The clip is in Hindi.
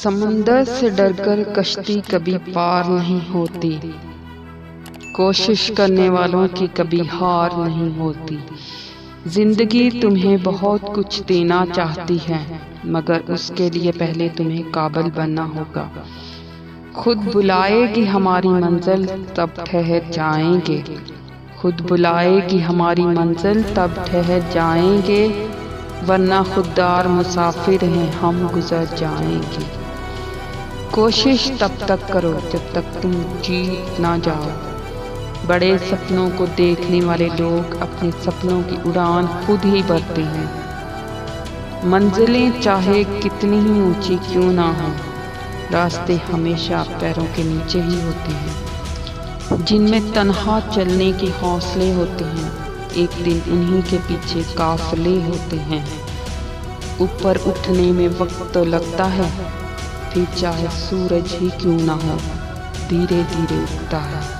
समंदर से डरकर कश्ती कभी पार नहीं होती। कोशिश करने वालों की कभी हार नहीं होती। जिंदगी तुम्हें बहुत कुछ देना चाहती है, मगर उसके लिए पहले तुम्हें काबिल बनना होगा। खुद बुलाएगी हमारी मंजिल तब ठहर जाएंगे। खुद बुलाएगी हमारी मंजिल तब ठहर जाएंगे, वरना खुददार मुसाफिर हैं हम गुजर जाएंगे। कोशिश तब तक करो जब तक तुम जीत ना जाओ। बड़े सपनों को देखने वाले लोग अपने सपनों की उड़ान खुद ही भरते हैं। मंजिलें चाहे कितनी ही ऊंची क्यों ना हो, रास्ते हमेशा पैरों के नीचे ही होते हैं। जिनमें तन्हा चलने के हौसले होते हैं, एक दिन उन्हीं के पीछे काफिले होते हैं। ऊपर उठने में वक्त तो लगता है, फिर चाहे सूरज ही क्यों ना हो, धीरे धीरे उगता है।